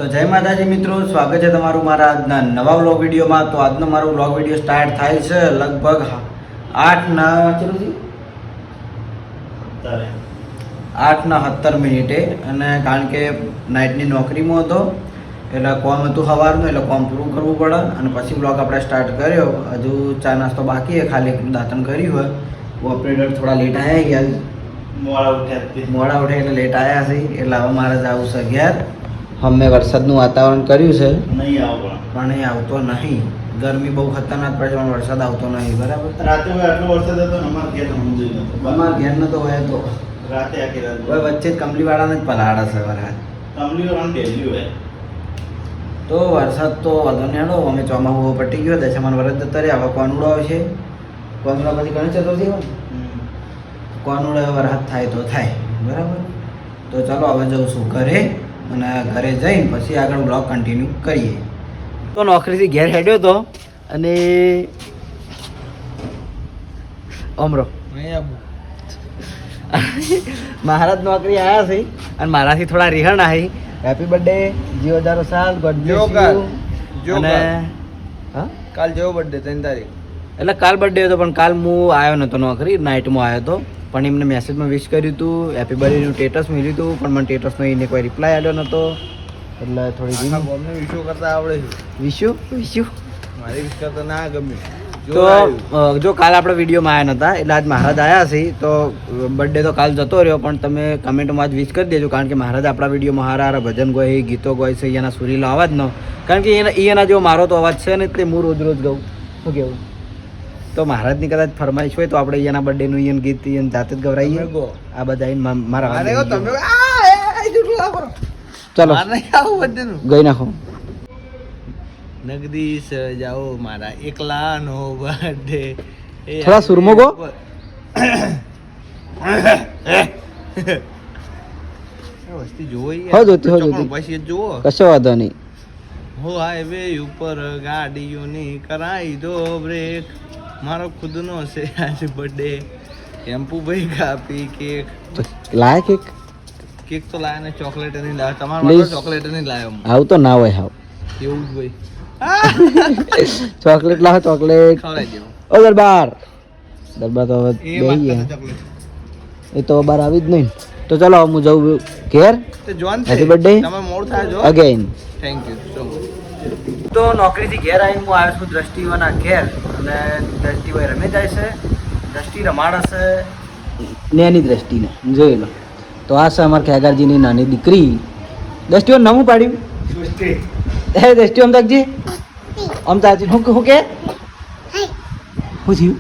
તો જય માતાજી મિત્રો, સ્વાગત છે તમારું મારા આજના નવા વ્લોગ વિડીયોમાં. તો આજનો મારો વ્લોગ વિડીયો સ્ટાર્ટ થાય છે લગભગ 8:17 મિનિટે. અને કારણ કે નાઇટની નોકરીમાં હતો એટલે કોમ હતું સવારનું, એટલે કોમ પૂરું કરવું પડે. અને પછી વ્લોગ આપણે સ્ટાર્ટ કર્યો. હજુ ચા નાસ્તો બાકી છે, ખાલી એકલું દાંતણ કર્યું હોય. ઓપરેટર થોડા લેટ આવ્યા ગયા, મોડા ઉઠે એટલે લેટ આવ્યા છે. એટલે હવે મારે જવું છે ઘેર. અમે વરસાદનું વાતાવરણ કર્યું છે, પણ એ આવતો નહીં. ગરમી બહુ ખતરનાક પડે છે, પણ વરસાદ આવતો નહીં. બરાબર, રાતે આટલો વરસાદ હતો ને અમારા ઘેર અમારા ઘેર નતો હોય તો રાતે આખી રાત વચ્ચે જ કમલીવાળાને જ પલાળે છે વરસાદ. કમલીવાળાને ડેલી હોય. તો વરસાદ તો વાંધો નહીં. હેડો, અમે ચોમાસું પટી ગયો, દશામાન વરસ જતા રહ્યા. હવે કોનુડો આવશે. કોનુડા પછી ગણેશ ચતુર્થી હોય, કોનુડો વરસાદ થાય તો થાય. બરાબર, તો ચાલો હવે જઉં છું ઘરે, અને ઘરે જઈને પછી આગળ બ્લોગ કન્ટિન્યુ કરીએ. તો નોકરીથી ઘેર હેડ્યો હતો, અને અમરો મહારાજ નોકરી આવ્યા છે, અને મારાથી થોડા રિહણ આવી. હેપી બર્થડે, જીઓ 1000 સાલ, ગોડ બ્લેસ યુ. અને હા, કાલ જેવો બર્થડે 3 તારીખ. એટલે કાલ બર્થડે હતો, પણ કાલ હું આવ્યો નહોતો નોકરી, નાઇટમાં આવ્યો હતો. પણ એમને મેસેજમાં વિશ કર્યું હતું, હેપી બર્થડેનું સ્ટેટસ મળ્યું હતું, પણ મને સ્ટેટસનો એને કોઈ રિપ્લાય આવ્યો નહોતો. એટલે થોડી અમને વિશો કરતા આવડે છે. વિશ્યુ મારી વિશ કરતા ના ગમે. તો જો કાલ આપણે વિડીયોમાં આવ્યા નહોતા, એટલે આજ મહારાજ આવ્યા છે. તો બર્થડે તો કાલ જતો રહ્યો, પણ તમે કમેન્ટમાં જ વિશ કરી દેજો. કારણ કે મહારાજ આપણા વિડીયોમાં હારા ભજન ગોય, ગીતો ગોય છે. એના સુરીલો અવાજ ન, કારણ કે એના જેવો મારો તો અવાજ છે ને, એટલે હું રોજ ગાઉં. શું કેવું? તો મહારાજની કદાચ ફરમાઈશ હોય તો આપણે એના બર્થડેનું એને ગીત એને જાતે જ ગવરાઈએ. આ બધા મારા ચલો ગઈ નાખો. નગદી સજાઓ મારા એકલાનો બર્થડે. થોડા સુરમો ગો. વસ્તી જોઈ હો જોતી પછી જુઓ, કશો વાંધો નહીં. હો હાઈવે ઉપર ગાડીઓની કરાઈ દો બ્રેક. મારો ખુદનો છે આજે બર્થડે. ટેમ્પુ ભાઈ કાપી કેક લાય કેક તો લાયા ને ચોકલેટ નહીં લાવ્યો. તમારા માટે ચોકલેટ નહીં લાવ્યો. આવું તો ના હોય. હાવ એવું જ ભાઈ. ચોકલેટ લાવો, ચોકલેટ. ખવડાવી દેવું. ઓ દરબાર તો હવે એ વાત કરે ચોકલેટ. એ તો બહાર આવી જ નહીં. તો ચાલો હું જઉં ઘેર. તો જોન હેપી બર્થડે તમે મોડ થાય જો again. Thank you so much. તો નોકરીથી ઘેર આવીને હું આવ્યો છું દ્રષ્ટિઓના ઘેર. અને દ્રષ્ટિભાઈ રમે જાય છે, દ્રષ્ટિ રમાડે છે નેની દ્રષ્ટિને, જોઈ લો. તો આ છે અમારા ખેગારજીની નાની દીકરી. દ્રષ્ટિઓ નામું પાડ્યું. સૃષ્ટિ હે દ્રષ્ટિ આમ તાકજી, આમ તાકજી. હું કે શું થયું?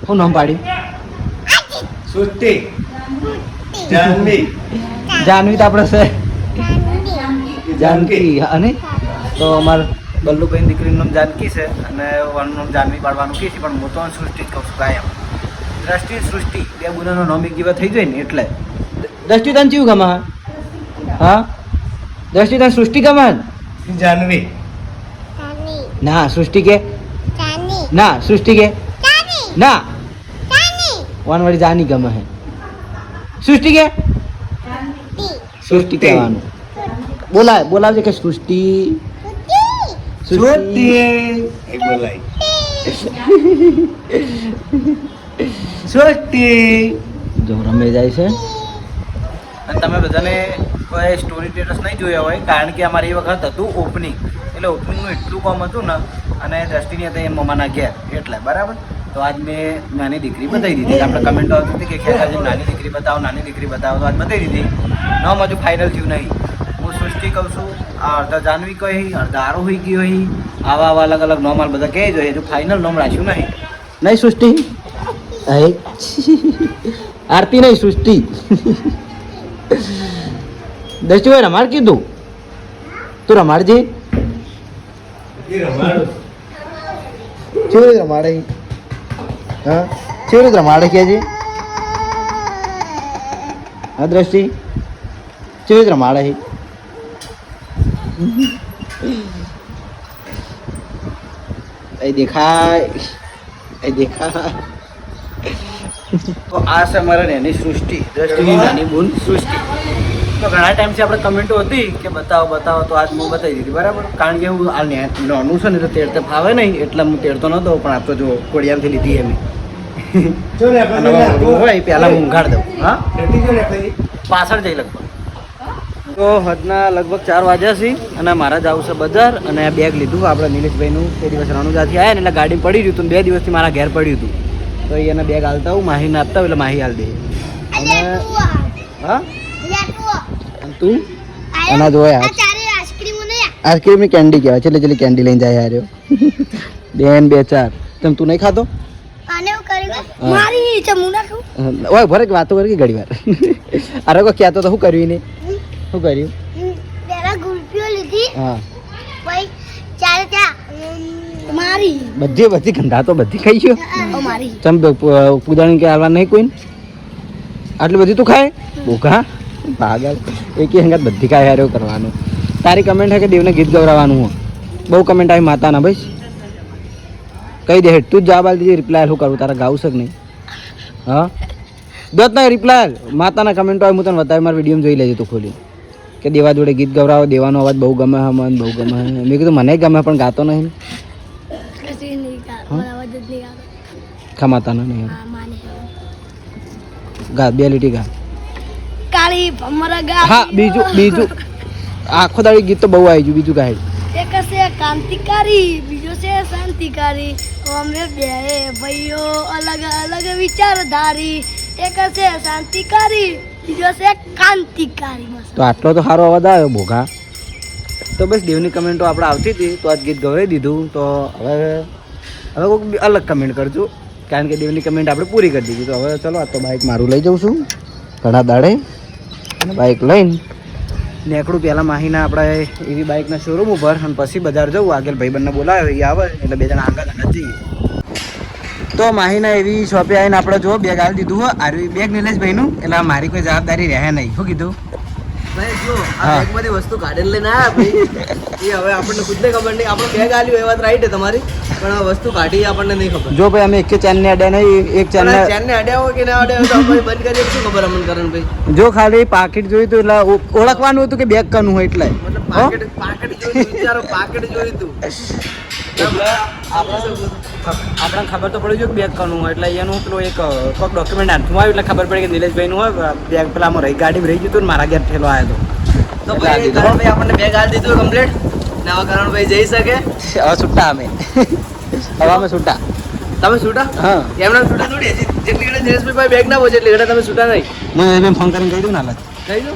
શું નામ પાડ્યું? સૃષ્ટિ જાનવી. જાનવી તો આપણે છે જાનકી. અને તો અમારા બલ્લુભાઈ દીકરીનું નામ જાનકી છે, અને વાનું નામ જાનવી પાડવાનું કહે છે. પણ હું તો સૃષ્ટિ જ કહું છું કાયમ. દ્રષ્ટિ સૃષ્ટિ બે ગુનાનો નામ એક જેવા થઈ જાય ને એટલે. દ્રષ્ટિ તને ચીવું ગમે? હા, દ્રષ્ટિ તને સૃષ્ટિ ગમે? જાનવી ના સૃષ્ટિ કે ના, સૃષ્ટિ કે ના, વાનવાળી જાની ગમે હે. સૃષ્ટિ કે સૃષ્ટિ કહેવાનું. બોલાવજે કે સૃષ્ટિ સૃષ્ટિ એક બોલાય. સૃષ્ટિ જો રમે જાય છે. અને તમે બધાને કોઈ સ્ટોરી સ્ટેટસ નહીં જોયા હોય, કારણ કે અમારે એ વખત હતું ઓપનિંગ. એટલે ઓપનિંગનું એટલું કામ હતું ને, અને દ્રષ્ટિની હતા એમ મમ્માના ઘેર એટલે. બરાબર, તો આજ મેં નાની દીકરી બતાવી દીધી. આપણે કમેન્ટ આવતી હતી કે ખેતાજી નાની દીકરી બતાવો, નાની દીકરી બતાવો. તો આજ બતાવી દીધી. નામ હજુ ફાઇનલ થયું નહીં. હું સૃષ્ટિ કહું છું, આ અડધા જાનવી કહી, અડધા આરો હોઈ ગઈ હોય. આવા અલગ અલગ નામ બધા કહે જોઈએ. હજુ ફાઇનલ નામ રાખ્યું નહીં. નહીં સૃષ્ટિ? આરતી નહીં, સૃષ્ટિ. દ્રષ્ટિભાઈ રમાડ કીધું, તું રમાડજે. કેવી રીતે રમાડે? હા, કેવી રીતે રમાડે કે છે? હા દ્રષ્ટિ, કેવી રીતે રમાડે? દેખાય દેખાય. તો આ છે અમારા નાની સૃષ્ટિ, દ્રષ્ટિની નાની બૂન સૃષ્ટિ. તો ઘણા ટાઈમથી આપણે કમેન્ટો હતી કે બતાવો બતાવો, તો આજ હું બતાવી દીધી બરાબર. કારણ કે હું આ નાનું છે ને તો તેડતે ફાવે નહીં એટલે હું તેડતો નહોતો, પણ આપ તો જો કોડિયામથી લીધી એમ હોય પહેલાં હું ઊંઘાડ દઉં. હા પાછળ જઈ લગભગ. તો હદના લગભગ 4 વાગ્યા છે અને મારા જવું છે બજાર. અને આ બેગ લીધું આપણે નિલેશભાઈનું, તે દિવસ રણુજાથી આવ્યા ને એટલે ગાડી પડી રહ્યું હતું. 2 દિવસથી મારા ઘેર પડ્યું હતું, તો એને બેગ હાલતા હું માહીને આપતા હોય એટલે માહી હાલ દે. અને હા અને તું એના જોયા આઈસ્ક્રીમની કેન્ડી કહેવાય છે, એટલે ચલી કેન્ડી લઈને જાય યાર. બેન 2 4 તેમ તું નહીં ખાતો? ઓય ભરે વાતો કરી ઘડી વાર. અરે કોઈ કહેતો તો શું કર્યું ને? શું કર્યું? હા બધી ગંધા તો બધી ખાઈ ગયો. ચમ પૂજાણી કે આવવા નહીં કોઈ? આટલી બધી તું ખાય? ભૂખા પાગલ. એક હંગાત બધી ખાય યાર, એવું કરવાનું. તારી કમેન્ટ હે કે દેવને ગીત ગવડાવવાનું હોય. બહુ કમેન્ટ આવી માતાના ભાઈ. કહી દે હેઠ તું જ જવાબ આપી દીધી. રિપ્લાય શું કરું? તારા ગાવું છે કે નહીં? હા દોત ના રિપ્લાય માતાના કમેન્ટો આવી હું તને બતાવી. મારા વિડીયો જોઈ લેજે તું ખોલી કે દેવા જોડે ગીત ગવડાવો. દેવાનો અવાજ બહુ ગમે હે, મને બહુ ગમે હે. મેં કીધું મને ગમે પણ ગાતો નહીં. ખા માતાના નહીં ગા 2 લીટી ગા. હા બીજું આખો દાડી ગીત તો બહુ આવી ગયું. બીજું ગાય એક છે ક્રાંતિકારી, બીજો છે શાંતિકારી. અમે બે ભાઈઓ અલગ અલગ વિચારધારી. એક છે શાંતિકારી, બીજો છે ક્રાંતિકારી. તો આટલો તો સારો અવાજ આવ્યો ભોગા. તો બસ દેવની કમેન્ટો આપણે આવતી હતી તો આજ ગીત ગવાઈ દીધું. તો હવે કોઈક અલગ કમેન્ટ કરજો, કારણ કે દેવની કમેન્ટ આપણે પૂરી કરી દીધી. તો હવે ચલો આ તો બાઇક મારું લઈ જાઉં છું ઘણા દાડે, અને બાઇક લઈને નેકડું પહેલાં માહીના આપણે એવી બાઇકના શોરૂમ ઉપર, અને પછી બજાર જવું. આગળ ભાઈબંધને બોલાવે એ આવે એટલે 2 જણા આગળ જઈએ. તો માહીના એવી શોપે આવીને આપણે જો બેગ આવી દીધું હોય. આરવી બેગ નિલેશભાઈનું, એટલે મારી કોઈ જવાબદારી રહે નહીં. શું કીધું ભાઈ? જો આ બેગમાંથી વસ્તુ કાઢીને લઈને આવ્યા ભાઈ, એ હવે આપણને ખુદને ખબર નહીં. આપણો બેગ આલ્યું એ વાત રાઈટ છે તમારી, પણ આ વસ્તુ કાઢી આપણને નહીં ખબર. જો ભાઈ અમે એક ચેનને અડ્યા નહીં, એક ચેનને અડ્યા હોય કે ના અડ્યા હોય તો આપણે બંધ કરીએ શું ખબર અમને કરણભાઈ? જો ખાલી પાકીટ જોયું હતું એટલે ઓળખવાનું હતું કે બેગ કનું હોય એટલે. મતલબ પાકેટ જોયું, વિચારો પાકેટ જોયું તું. આપણને ખબર તો પડી ગયું કે બેગ કનું હોય એટલે એનું પેલું એક કોઈક ડોક્યુમેન્ટ હાથમાં આવ્યું એટલે ખબર પડી કે નિલેશભાઈનું હોય. બેગ પેલામાં રહી ગાડીમાં રહી ગયું હતું ને મારા ઘેર ઠેલો આવ્યો તો ભાઈ કરણભાઈ આપણને બેગ આલી દીધું કમ્પ્લીટ. ને હવે કરણભાઈ જઈ શકે. હવે છૂટા અમે છૂટા. તમે છૂટા? હા એમના છૂટા થોડી હજી જેટલી ઘડી દિનેશભાઈ બેગ ના પહોંચે એટલી ઘડી તમે છૂટા નહીં. મેં ફોન કરીને કહી દઉં ના કહી દો.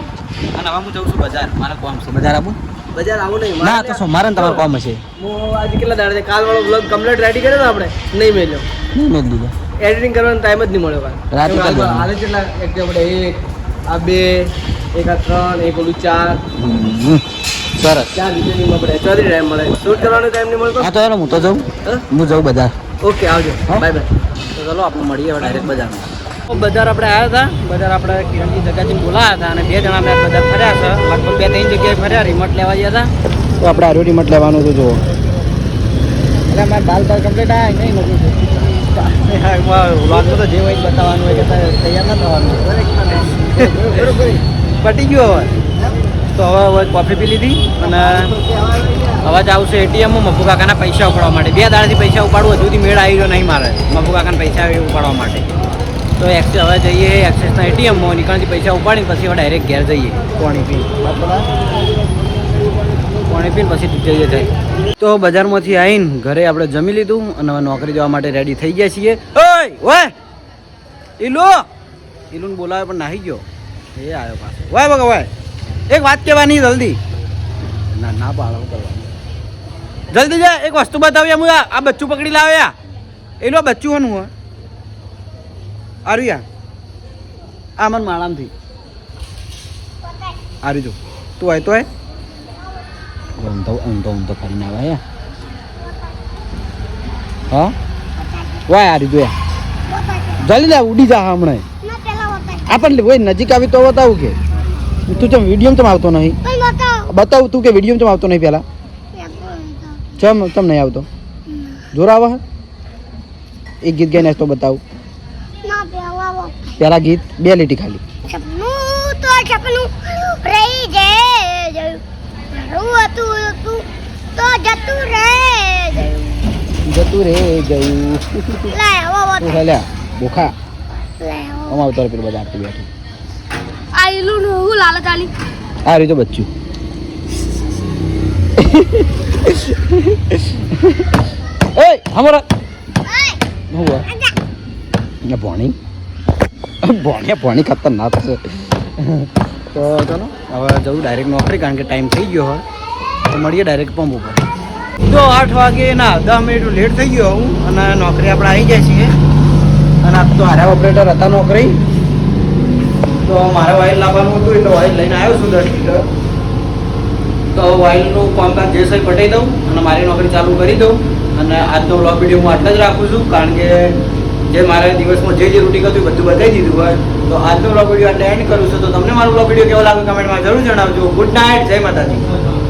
અને હવે હું જઉં છું બજાર, મારા કામ છે. બજાર આવું? બજાર આવું નહીં ના તો મારે તમારે કામ હશે. હું આજે કેટલા દાડા કાલ વાળો બ્લોગ કમ્પ્લીટ રેડી કર્યો ને આપણે નહીં મેલ્યો. નહીં મેં દીધો. એડિટિંગ કરવાનો ટાઈમ જ નહીં મળ્યો કાલ. રાતે હાલે કેટલા એક આપણે 1 આ 2 1 આ 3 એક ઓલું 4 સરસ. 4 વિડીયોની આપણે ચોથી ટાઈમ મળે. શૂટ કરવાનો ટાઈમ નહીં મળતો. હા તો હું તો જાઉં. હું જાઉં બજાર. ઓકે આવજો. Bye bye. તો ચલો આપણે મળીએ હવે ડાયરેક્ટ બજારમાં. બજાર આપણે આવ્યા હતા. બજાર આપણે કિરણજી જગાજી બોલાયા હતા અને 2 જણા આપણે બજાર ફર્યા છે. લગભગ 2-3 જગ્યાએ ફર્યા. રિમોટ લેવા ગયા હતા તો આપણે આરો રિમોટ લેવાનું હતું. જુઓ એટલે મારે બાલ કમ્પ્લીટ આવ્યા નહીં નથી. વ્લોગમાં તો જે હોય બતાવવાનું હોય કે તૈયાર ના થવાનું. પટી ગયું હવે. તો હવે કોફી પી લીધી અને અવાજ આવશે એટીએમમાં મફુ કાકાના પૈસા ઉપાડવા માટે. 2 દાડાથી પૈસા ઉપાડવું હજુ સુધી મેળ આવી ગયો નહીં મારે મફુ કાકાના પૈસા ઉપાડવા માટે. તો એક્સેસ હવે જઈએ એક્સેસના એટીએમમાં, નીકળથી પૈસા ઉપાડીને પછી હવે ડાયરેક્ટ ઘેર જઈએ પાણી પીને પછી જઈએ જાય. તો બજારમાંથી આવીને ઘરે આપણે જમી લીધું અને હવે નોકરી જવા માટે રેડી થઈ ગયા છીએ. ઓય ઈલુન બોલાવે પણ નાહી ગયો. એ આવ્યો પાછો. વાય બગા વાય એક વાત કહેવાની જલ્દી. ના પાડો કરવાનું. જલ્દી જા એક વસ્તુ બતાવ્યા. હું આ બચ્ચું પકડી લાવ્યા. એનું બચ્ચું હોનું હોય આર્યું આ મને માળામથી આર્યું જો તું હોય તો ઊંધો કરીને આવે હા વાય આર્યું જોયા જલ્દી જા ઉડી જા હમણાં. આપણને કોઈ નજીક આવી તો બતાવું કે તું ચમ વિડીયો ચમ આવતો નહીં? બતાવું તું કે વિડીયો ચમ આવતો નહીં પહેલા? ચમ નહીં આવતો? જોર આવે એક ગીત ગાઈને તો બતાવું. પેલા ગીત 2 લીટી ખાલી. એવું હતું તું તો જતું રે જતું રે ગયું લે આવો તું હેલ્યા બોખા લે આવો અમારું તારે પેલું બધા આખી બેઠું આઈલું નું હું લાલચ આલી આ રીતે બચ્ચું એ હમરા હું ભણી ભણી ખતરનાક છે તો ચાલો હવે જવું ડાયરેક્ટ નોકરી કારણ કે ટાઈમ થઈ ગયો હોય તો મળીએ ડાયરેક્ટ પંપ ઉપર તો 8 વાગે ના 10 મિનિટ લેટ થઈ ગયો હું અને નોકરી આપણે આવી જાય છીએ અને આ તો હારા ઓપરેટર હતા નોકરી તો મારે વાઇલ લાવવાનું હતું એટલે વાઇલ લઈને આવ્યો છું 10 લીટર તો વાઇલનું કામકાજ જે સહી પટાઈ દઉં અને મારી નોકરી ચાલુ કરી દઉં અને આજનો બ્લોગ વિડીયો હું આટલા જ રાખું છું કારણ કે જે મારા દિવસમાં જે રૂટીન હતું એ બધું બતાવી દીધું હોય તો આજનો બ્લોગ વિડીયો આટલે એન્ડ કરું છું તો તમને મારો બ્લોગ વિડીયો કેવો લાગ્યો કમેન્ટમાં જરૂર જણાવજો ગુડ નાઇટ જય માતાજી